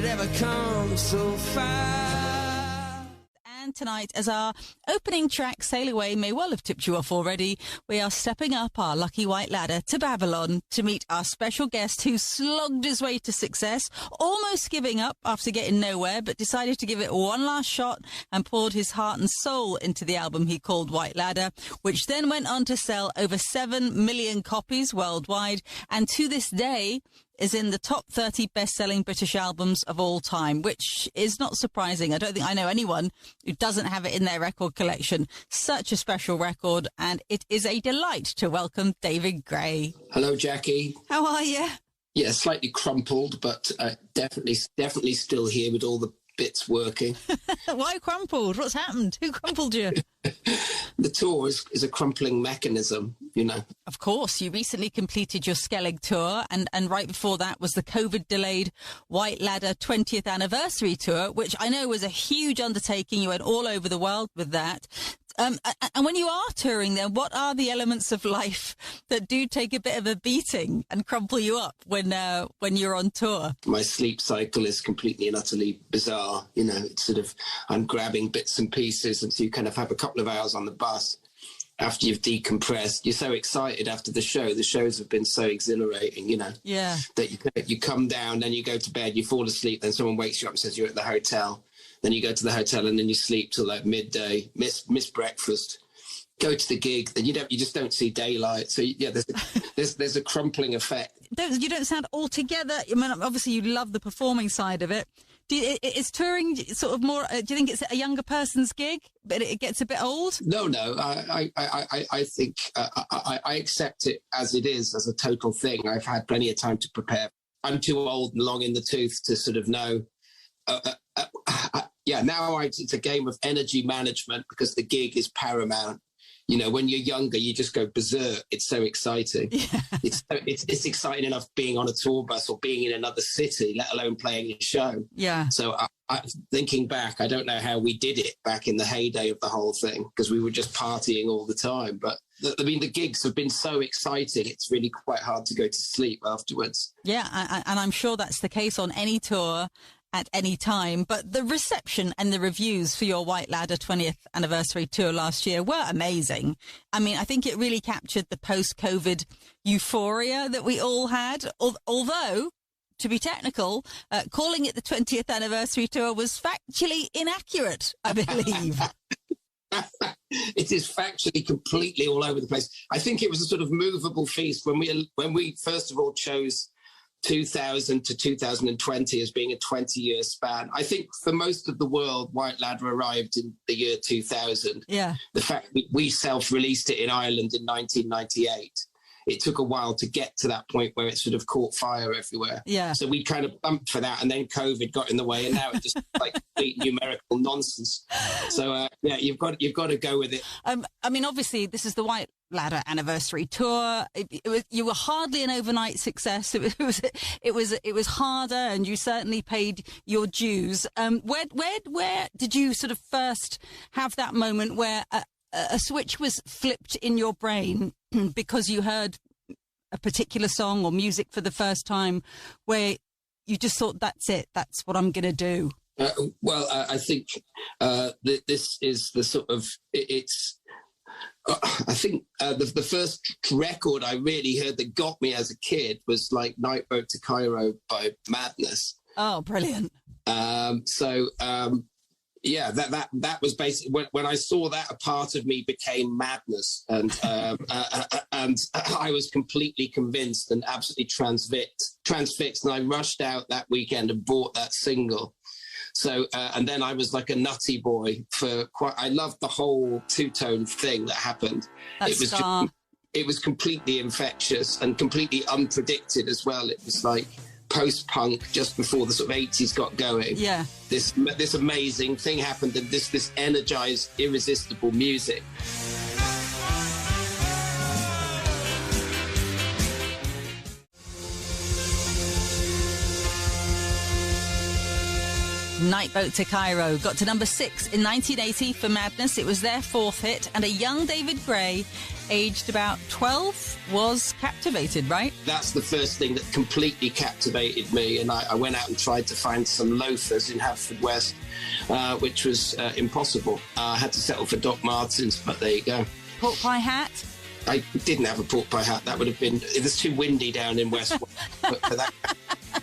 it ever come so far? And tonight, as our opening track, Sail Away, may well have tipped you off already, we are stepping up our lucky white ladder to Babylon to meet our special guest who slogged his way to success, almost giving up after getting nowhere, but decided to give it one last shot and poured his heart and soul into the album he called White Ladder, which then went on to sell over 7 million copies worldwide, and to this day is in the top 30 best-selling British albums of all time, which is not surprising. I don't think I know anyone who doesn't have it in their record collection. Such a special record, and it is a delight to welcome David Gray. Hello, Jackie. How are you? Yeah, slightly crumpled, but definitely still here with all the bits working. Why crumpled? What's happened? Who crumpled you? The tour is a crumpling mechanism, you know. Of course, you recently completed your Skellig tour, and right before that was the COVID-delayed White Ladder 20th anniversary tour, which I know was a huge undertaking. You went all over the world with that. And when you are touring, then what are the elements of life that do take a bit of a beating and crumple you up when you're on tour? My sleep cycle is completely and utterly bizarre. You know, it's sort of, I'm grabbing bits and pieces, and so you kind of have a couple of hours on the bus after you've decompressed. You're so excited after the show. The shows have been so exhilarating, you know. Yeah. That you come down, then you go to bed, you fall asleep, then someone wakes you up and says you're at the hotel. Then you go to the hotel and then you sleep till like midday, miss breakfast, go to the gig, then you just don't see daylight. So yeah, there's a crumpling effect. You don't sound altogether. I mean, obviously you love the performing side of it. Is touring sort of more? Do you think it's a younger person's gig, but it gets a bit old? No. I think I accept it as it is, as a total thing. I've had plenty of time to prepare. I'm too old and long in the tooth to sort of know. Now it's a game of energy management because the gig is paramount. You know, when you're younger, you just go berserk. It's so exciting. Yeah. It's exciting enough being on a tour bus or being in another city, let alone playing a show. Yeah. So thinking back, I don't know how we did it back in the heyday of the whole thing because we were just partying all the time. But the gigs have been so exciting. It's really quite hard to go to sleep afterwards. Yeah, and I'm sure that's the case on any tour at any time, but the reception and the reviews for your White Ladder 20th anniversary tour last year were amazing. I mean, I think it really captured the post-COVID euphoria that we all had, although, to be technical, calling it the 20th anniversary tour was factually inaccurate, I believe. It is factually completely all over the place. I think it was a sort of movable feast when we first of all chose 2000 to 2020 as being a 20-year span. I think for most of the world, White Ladder arrived in the year 2000. Yeah. The fact we self-released it in Ireland in 1998. It took a while to get to that point where it sort of caught fire everywhere. Yeah. So we kind of bumped for that, and then COVID got in the way, and now it's just like complete numerical nonsense. So you've got to go with it. I mean, obviously, this is the White Ladder anniversary tour. You were hardly an overnight success. It was harder, and you certainly paid your dues. Where did you sort of first have that moment where a switch was flipped in your brain because you heard a particular song or music for the first time, where you just thought, that's it, that's what I'm going to do? I think this is the sort of, it's, I think the first record I really heard that got me as a kid was like Night Boat to Cairo by Madness. Oh, brilliant. Yeah, that was basically when I saw that, a part of me became Madness, and I was completely convinced and absolutely transfixed, and I rushed out that weekend and bought that single. So and then I was like a nutty boy for I loved the whole two-tone thing that happened. It was completely infectious and completely unpredicted as well. It was like post-punk just before the sort of 80s got going. Yeah. This amazing thing happened, and this energized, irresistible music. Night Boat to Cairo got to number 6 in 1980 for Madness. It was their 4th hit, and a young David Gray, aged about 12, was captivated, right? That's the first thing that completely captivated me, and I went out and tried to find some loafers in Haverfordwest, which was impossible. I had to settle for Doc Martens, but there you go. Pork pie hat? I didn't have a pork pie hat. That would have been... It was too windy down in West for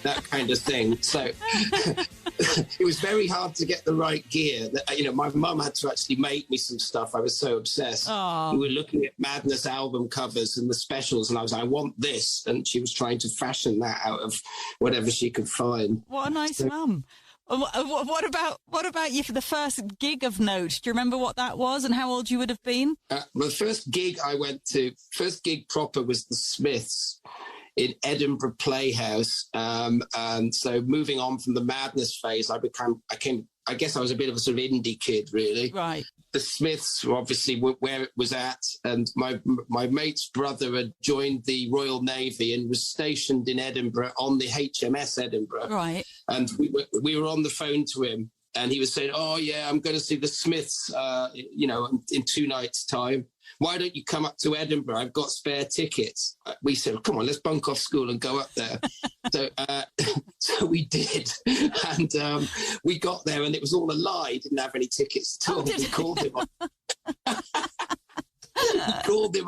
that kind of thing. So it was very hard to get the right gear. My mum had to actually make me some stuff. I was so obsessed. Aww. We were looking at Madness album covers and the specials, and I was like, I want this. And she was trying to fashion that out of whatever she could find. What a nice mum. What about you for the first gig of note? Do you remember what that was and how old you would have been? The first gig I went to, first gig proper, was the Smiths in Edinburgh Playhouse. And so moving on from the Madness phase, I guess I was a bit of a sort of indie kid, really. Right. The Smiths were obviously where it was at, and my mate's brother had joined the Royal Navy and was stationed in Edinburgh on the HMS Edinburgh. Right. And we were on the phone to him, and he was saying, "Oh yeah, I'm going to see the Smiths, in 2 nights' time. Why don't you come up to Edinburgh? I've got spare tickets." We said, "Come on, let's bunk off school and go up there." So we did, and we got there, and it was all a lie. Didn't have any tickets at all. We called him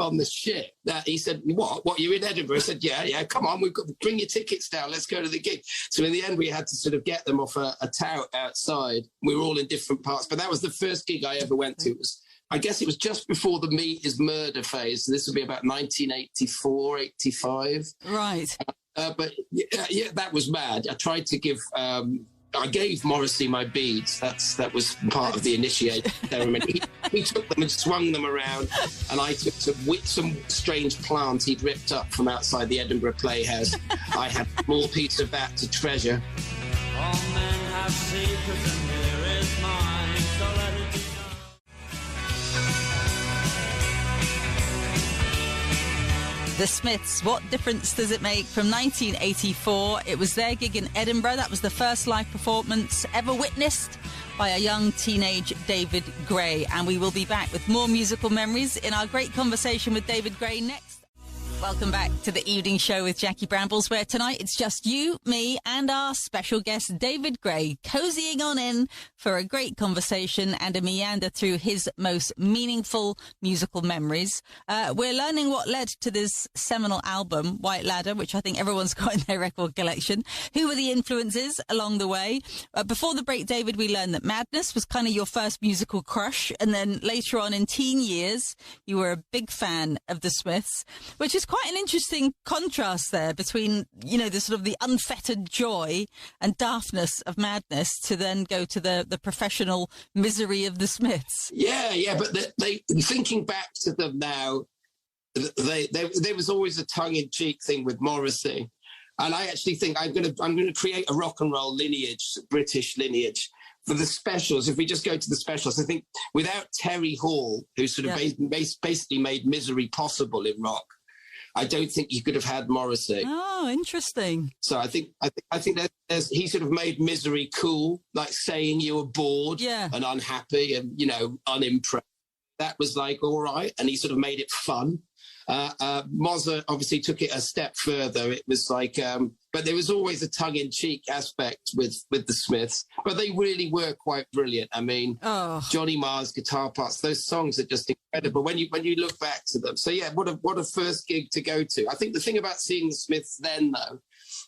on the ship. He said, "What? You're in Edinburgh?" I said, "Yeah. Come on, bring your tickets down. Let's go to the gig." So in the end, we had to sort of get them off a tout outside. We were all in different parts, but that was the first gig I ever went to. I guess it was just before the Meat is Murder phase. So this would be about 1984, 85. Right. But yeah, that was mad. I tried to give... I gave Morrissey my beads. That was part of the initiation ceremony. He took them and swung them around, and I took some strange plant he'd ripped up from outside the Edinburgh Playhouse. I had a small piece of that to treasure. All men have secrets, and here is mine, so let it be known. The Smiths, What Difference Does It Make? From 1984. It was their gig in Edinburgh. That was the first live performance ever witnessed by a young teenage David Gray. And we will be back with more musical memories in our great conversation with David Gray next. Welcome back to the evening show with Jackie Brambles, where tonight it's just you, me, and our special guest, David Gray, cozying on in for a great conversation and a meander through his most meaningful musical memories. We're learning what led to this seminal album, White Ladder, which I think everyone's got in their record collection. Who were the influences along the way? Before the break, David, we learned that Madness was kind of your first musical crush, and then later on in teen years, you were a big fan of the Smiths, which is quite an interesting contrast there between, the sort of the unfettered joy and daftness of Madness to then go to the professional misery of the Smiths. Yeah, but they thinking back to them now, there was always a tongue-in-cheek thing with Morrissey, and I actually think I'm going to create a rock and roll lineage, British lineage. For the specials, if we just go to the specials, I think without Terry Hall, who sort of basically made misery possible in rock, I don't think you could have had Morrissey. Oh, interesting. So I think he sort of made misery cool, like saying you were bored and unhappy and, unimpressed. That was like, all right. And he sort of made it fun. Mozart obviously took it a step further. It was like, but there was always a tongue-in-cheek aspect with the Smiths. But they really were quite brilliant. I mean, Johnny Marr's guitar parts, those songs are just incredible when you look back to them. So yeah, what a first gig to go to. I think the thing about seeing the Smiths then, though,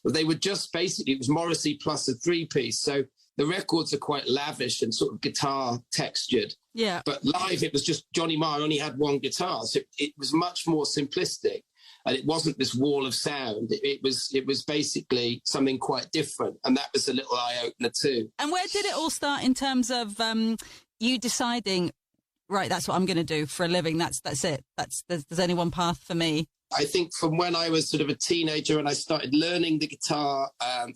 was they were just basically, it was Morrissey plus a 3-piece. So the records are quite lavish and sort of guitar textured. Yeah. But live, it was just Johnny Marr only had one guitar. So it was much more simplistic. And it wasn't this wall of sound. It was basically something quite different. And that was a little eye-opener too. And where did it all start in terms of you deciding, right, that's what I'm going to do for a living. That's it. There's only one path for me. I think from when I was sort of a teenager and I started learning the guitar and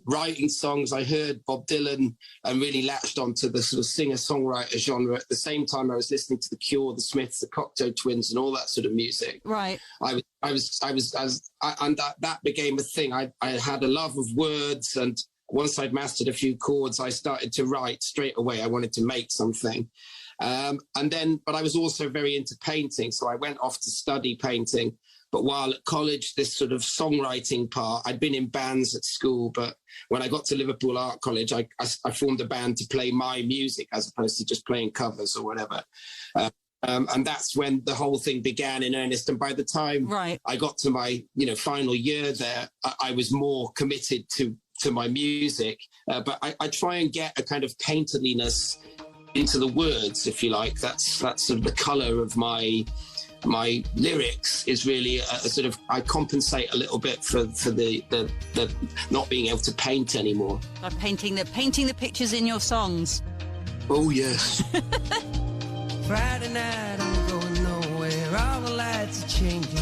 writing songs, I heard Bob Dylan and really latched onto the sort of singer-songwriter genre. At the same time, I was listening to The Cure, The Smiths, the Cocteau Twins, and all that sort of music. Right. And that became a thing. I had a love of words, and once I'd mastered a few chords, I started to write straight away. I wanted to make something. But I was also very into painting. So I went off to study painting. But while at college, this sort of songwriting part, I'd been in bands at school, but when I got to Liverpool Art College, I formed a band to play my music as opposed to just playing covers or whatever. And that's when the whole thing began in earnest. And by the time I got to my, final year there, I was more committed to my music. But I try and get a kind of painterliness into the words, if you like. That's sort of the colour of my lyrics is really a sort of, I compensate a little bit for the not being able to paint anymore. By painting the pictures in your songs. Oh yes. Friday night, I'm going nowhere. All the lights are changing.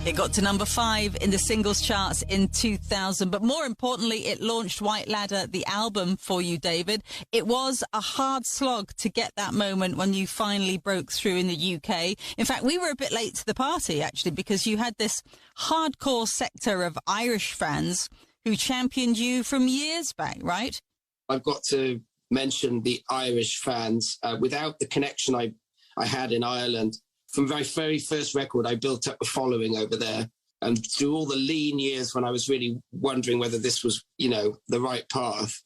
It got to number 5 in the singles charts in 2000, but more importantly, it launched White Ladder, the album, for you, David. It was a hard slog to get that moment when you finally broke through in the UK. In fact, we were a bit late to the party, actually, because you had this hardcore sector of Irish fans who championed you from years back, right? I've got to mention the Irish fans. Without the connection I had in Ireland, from my very first record, I built up a following over there. And through all the lean years when I was really wondering whether this was, the right path,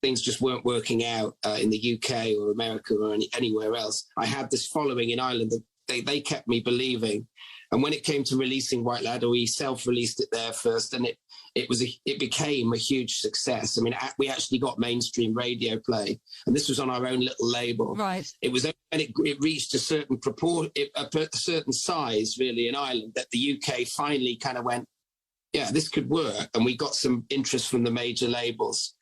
things just weren't working out in the UK or America or anywhere else. I had this following in Ireland that they kept me believing. And when it came to releasing White Ladder, we self-released it there first, and it became a huge success. I mean, we actually got mainstream radio play, and this was on our own little label. Right. It was, and it reached a certain a certain size, really, in Ireland, that the UK finally kind of went, yeah, this could work, and we got some interest from the major labels,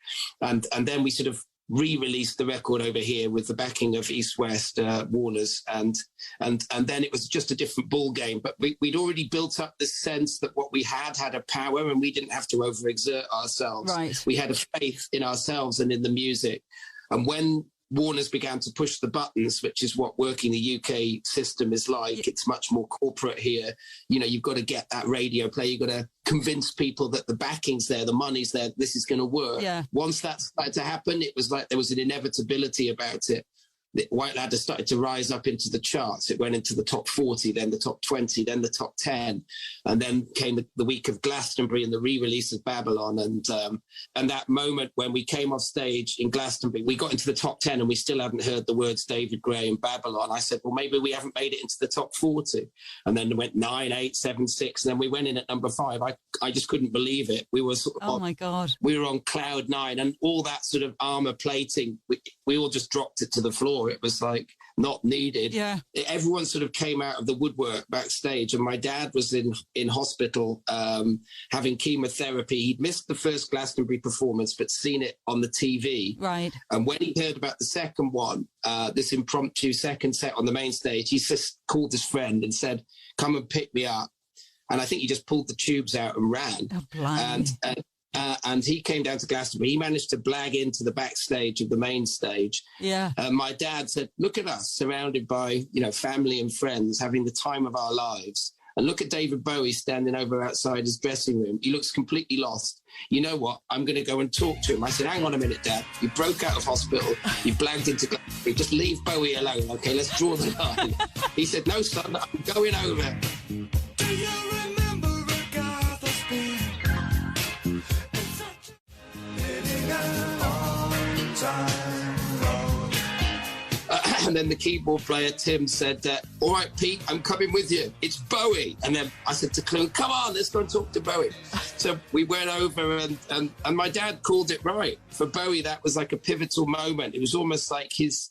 and then we sort of re-released the record over here with the backing of East West Warners, and then it was just a different ball game. But we'd already built up this sense that what we had a power, and we didn't have to overexert ourselves. Right. We had a faith in ourselves and in the music. And when Warners began to push the buttons, which is what working the UK system is like. It's much more corporate here. You've got to get that radio play. You've got to convince people that the backing's there, the money's there, this is going to work. Yeah. Once that started to happen, it was like there was an inevitability about it. The White Ladder started to rise up into the charts. It went into the top 40, then the top 20, then the top 10. And then came the week of Glastonbury and the re-release of Babylon. And that moment when we came off stage in Glastonbury, we got into the top 10 and we still hadn't heard the words David Gray and Babylon. I said, well, maybe we haven't made it into the top 40. And then it went 9, 8, 7, 6. And then we went in at number 5. I just couldn't believe it. We were my God. We were on cloud 9, and all that sort of armor plating, we all just dropped it to the floor. It was like not needed. Yeah. Everyone sort of came out of the woodwork backstage, and my dad was in hospital having chemotherapy. He'd missed the first Glastonbury performance, but seen it on the TV. Right. And when he heard about the second one, this impromptu second set on the main stage, he just called his friend and said, come and pick me up. And I think he just pulled the tubes out and ran. Oh, blimey. And he came down to Glastonbury. He managed to blag into the backstage of the main stage. Yeah. My dad said, look at us surrounded by, family and friends having the time of our lives. And look at David Bowie standing over outside his dressing room. He looks completely lost. You know what? I'm going to go and talk to him. I said, hang on a minute, Dad. You broke out of hospital. You blagged into Glastonbury. Just leave Bowie alone, okay? Let's draw the line. He said, no, son, I'm going over. Do you remember Agatha Speed? And then the keyboard player, Tim, said, all right, Pete, I'm coming with you. It's Bowie. And then I said to Clue, come on, let's go and talk to Bowie. So we went over and my dad called it right. For Bowie, that was like a pivotal moment. It was almost like his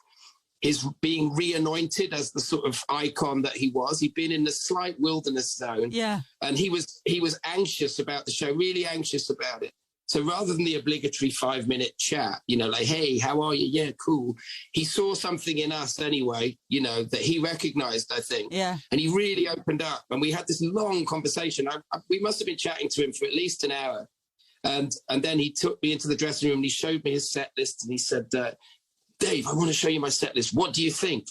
being re-anointed as the sort of icon that he was. He'd been in the slight wilderness zone. Yeah. And he was anxious about the show, really anxious about it. So rather than the obligatory 5-minute chat, like, hey, how are you? Yeah, cool. He saw something in us anyway, that he recognized, I think. Yeah. And he really opened up. And we had this long conversation. We must have been chatting to him for at least an hour. And then he took me into the dressing room and he showed me his set list and he said, Dave, I want to show you my set list. What do you think?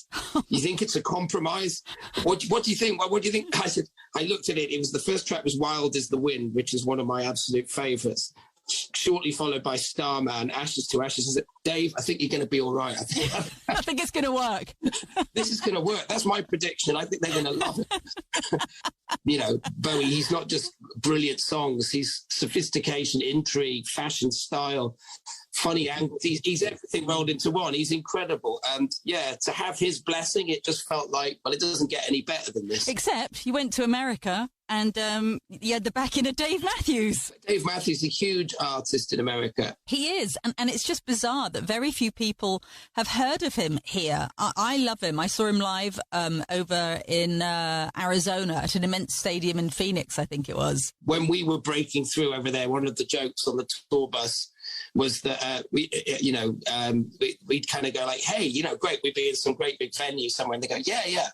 You think it's a compromise? What do you think? What do you think? I said, I looked at it. It was the first track was Wild as the Wind, which is one of my absolute favorites. Shortly followed by Starman, Ashes to Ashes. I said, Dave, I think you're going to be all right. I think it's going to work. This is going to work. That's my prediction. I think they're going to love it. You know, Bowie, he's not just brilliant songs. He's sophistication, intrigue, fashion, style, funny angles. He's everything rolled into one. He's incredible. And yeah, to have his blessing, it just felt like, well, it doesn't get any better than this. Except you went to America and you had the backing of Dave Matthews. Dave Matthews is a huge artist in America. He is. And it's just bizarre that very few people have heard of him here. I love him. I saw him live over in Arizona at an immense stadium in Phoenix, I think it was. When we were breaking through over there, one of the jokes on the tour bus was that we'd kind of go like, hey, you know, great, we'd be in some great big venue somewhere. And they go, yeah.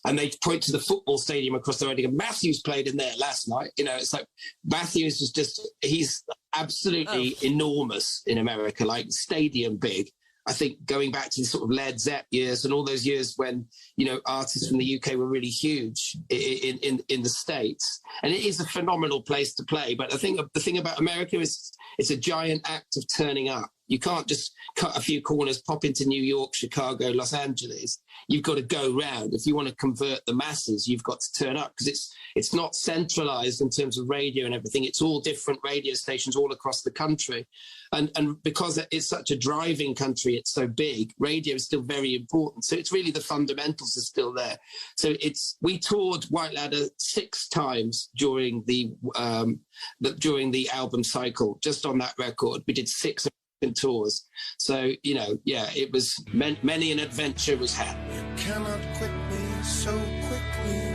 And they point to the football stadium across the road and go, Matthews played in there last night. You know, it's like Matthews is just, he's absolutely enormous in America, like stadium big. I think going back to the sort of Led Zepp years and all those years when, you know, artists from the UK were really huge in the States. And it is a phenomenal place to play. But I think the thing about America is it's a giant act of turning up. You can't just cut a few corners, pop into New York, Chicago, Los Angeles. You've got to go round. If you want to convert the masses, you've got to turn up because it's not centralized in terms of radio and everything. It's all different radio stations all across the country. And because it's such a driving country, it's so big, radio is still very important. So it's really the fundamentals are still there. So we toured White Ladder 6 times during the album cycle, just on that record. We did 6 tours. So, you know, yeah, it was many an adventure was had. You cannot quit me so quickly.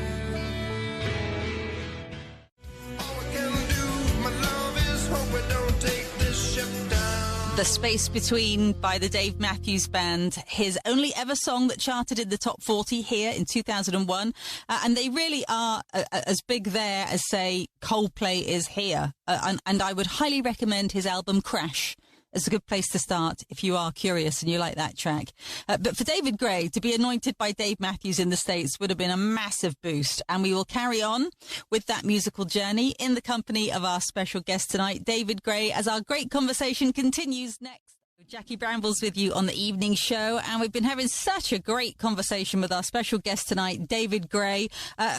All I can do, my love, is hope we don't take this ship down. The Space Between by the Dave Matthews Band, his only ever song that charted in the top 40 here in 2001. And they really are as big there as, say, Coldplay is here. And I would highly recommend his album Crash. It's a good place to start if you are curious and you like that track. But for David Gray, to be anointed by Dave Matthews in the States would have been a massive boost. And we will carry on with that musical journey in the company of our special guest tonight, David Gray, as our great conversation continues next. Jackie Brambles with you on the evening show, and we've been having such a great conversation with our special guest tonight, David Gray.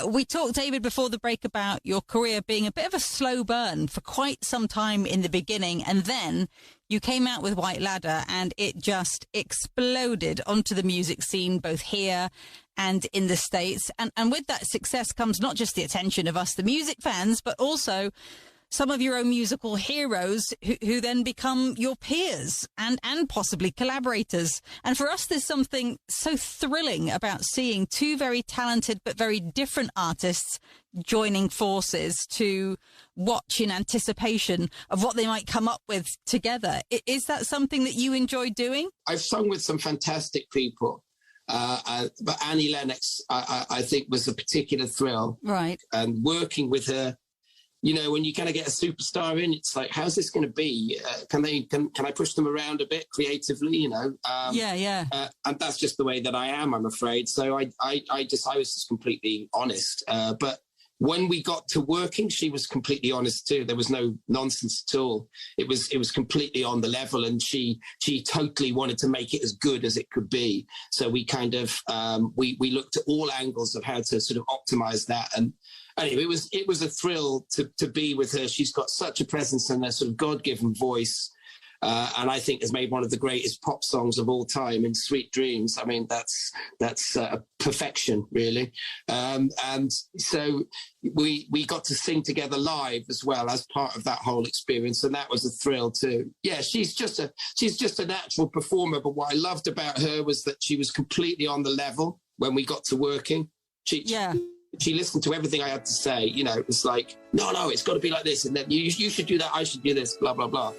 We talked, David, before the break about your career being a bit of a slow burn for quite some time in the beginning, and then you came out with White Ladder and it just exploded onto the music scene, both here and in the States. And with that success comes not just the attention of us, the music fans, but also some of your own musical heroes who then become your peers and possibly collaborators. And for us, there's something so thrilling about seeing 2 very talented but very different artists joining forces to watch in anticipation of what they might come up with together. Is that something that you enjoy doing? I've sung with some fantastic people. But Annie Lennox, I think, was a particular thrill. Right. And working with her, you know, when you kind of get a superstar in, it's like, how's this going to be? Can I push them around a bit creatively? You know, and that's just the way that I am, I'm afraid. So I was just completely honest. But when we got to working, she was completely honest too. There was no nonsense at all. It was completely on the level, and she totally wanted to make it as good as it could be. So we kind of we looked at all angles of how to sort of optimize that. And anyway, it was a thrill to be with her. She's got such a presence and a sort of God-given voice. And I think has made one of the greatest pop songs of all time in Sweet Dreams. I mean, that's perfection, really. And so we got to sing together live as well as part of that whole experience. And that was a thrill too. Yeah, she's just a natural performer. But what I loved about her was that she was completely on the level when we got to working. She listened to everything I had to say. You know, it was like, no, it's got to be like this. And then you should do that. I should do this, blah, blah, blah.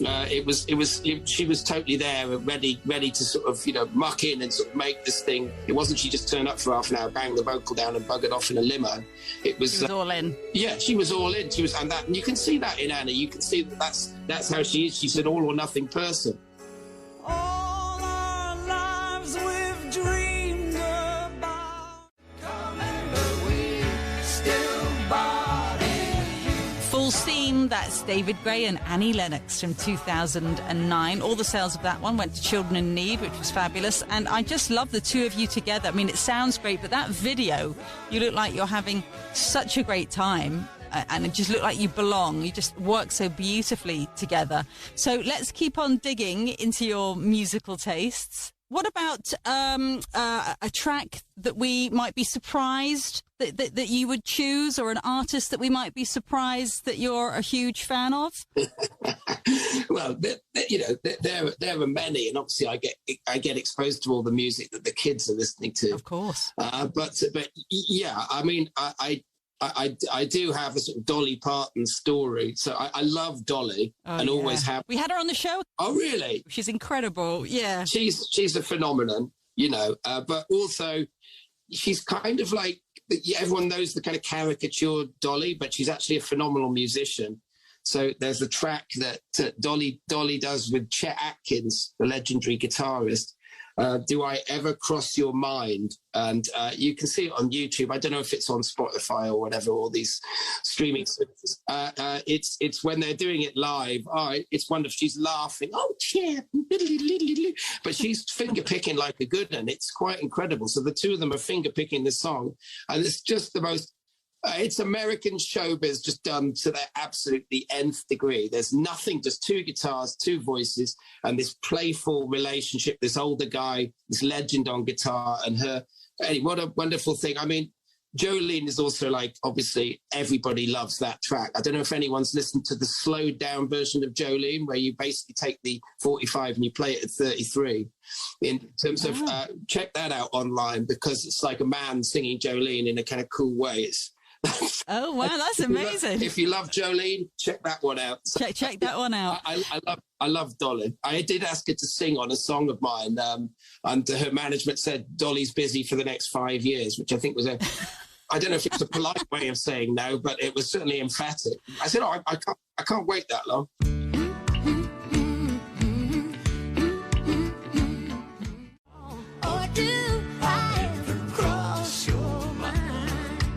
She was totally there, ready to sort of, you know, muck in and sort of make this thing. It wasn't she just turned up for half an hour, banged the vocal down and buggered off in a limo. She was all in. Yeah, she was all in. And you can see that in Annie. You can see that's how she is. She's an all or nothing person. All or Fool's Theme. That's David Gray and Annie Lennox from 2009. All the sales of that one went to Children in Need, which was fabulous. And I just love the two of you together. I mean, it sounds great, but that video, you look like you're having such a great time. And it just looked like you belong. You just work so beautifully together. So let's keep on digging into your musical tastes. What about a track that we might be surprised that you would choose, or an artist that we might be surprised that you're a huge fan of? Well, there are many, and obviously I get exposed to all the music that the kids are listening to. Of course. But yeah, I mean, I do have a sort of Dolly Parton story. So I love Dolly and always have. We had her on the show. Oh, really? She's incredible. Yeah. She's a phenomenon, but also she's kind of like, everyone knows the kind of caricatured Dolly, but she's actually a phenomenal musician. So there's a track that Dolly does with Chet Atkins, the legendary guitarist. Do I Ever Cross Your Mind? And you can see it on YouTube. I don't know if it's on Spotify or whatever, all these streaming services. It's when they're doing it live. Oh, it's wonderful. She's laughing. Oh, Chet. But she's finger picking like a good one. It's quite incredible. So the two of them are finger picking the song. And it's just the most... it's American showbiz just done to their absolutely nth degree. There's nothing, just two guitars, two voices, and this playful relationship, this older guy, this legend on guitar, and her. Hey, what a wonderful thing. I mean, Jolene is also like, obviously, everybody loves that track. I don't know if anyone's listened to the slowed down version of Jolene, where you basically take the 45 and you play it at 33. In terms of, check that out online, because it's like a man singing Jolene in a kind of cool way. Oh, wow, that's amazing. If you love Jolene, check that one out. Check that one out. I love Dolly. I did ask her to sing on a song of mine, and her management said Dolly's busy for the next 5 years, which I think was I don't know if it's a polite way of saying no, but it was certainly emphatic. I said, I can't wait that long.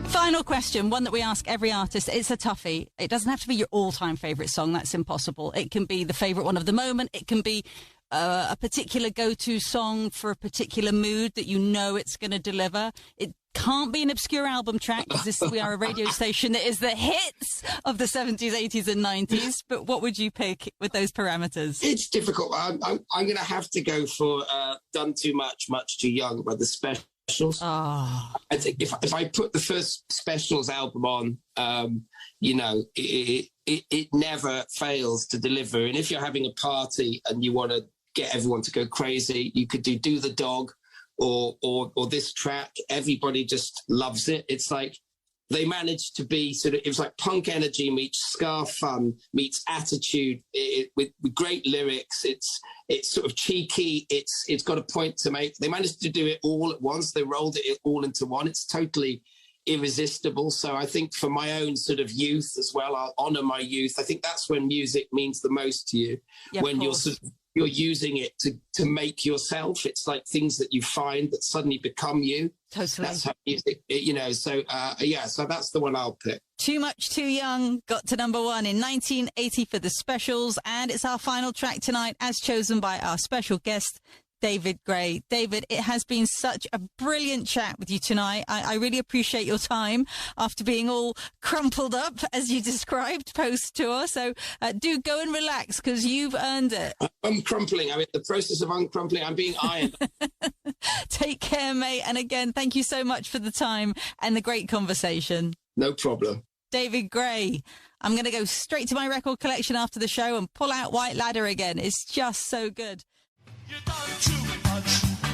Final question, one that we ask every artist. It's a toughie. It doesn't have to be your all-time favourite song. That's impossible. It can be the favourite one of the moment. It can be a particular go-to song for a particular mood that you know it's going to deliver. It can't be an obscure album track, because we are a radio station that is the hits of the 70s, 80s and 90s. But what would you pick with those parameters? It's difficult. I'm going to have to go for Done Too Much, Much Too Young by the Specials. Oh. I think if I put the first Specials album on, it never fails to deliver. And if you're having a party and you want to get everyone to go crazy, you could do the Dog or this track. Everybody just loves it. It's like they managed to be it was like punk energy meets ska fun meets attitude with great lyrics. It's sort of cheeky. It's got a point to make. They managed to do it all at once. They rolled it all into one. It's totally irresistible. So I think for my own sort of youth as well, I'll honour my youth. I think that's when music means the most to you, when you're using it to make yourself. It's like things that you find that suddenly become you. Totally. That's how music, so that's the one I'll pick. Too Much Too Young got to number one in 1980 for the Specials, and it's our final track tonight as chosen by our special guest, David Gray. David, it has been such a brilliant chat with you tonight. I really appreciate your time after being all crumpled up, as you described, post-tour. So do go and relax, because you've earned it. I'm crumpling. I'm in the process of uncrumpling. I'm being ironed. Take care, mate. And again, thank you so much for the time and the great conversation. No problem. David Gray. I'm going to go straight to my record collection after the show and pull out White Ladder again. It's just so good. You done too much.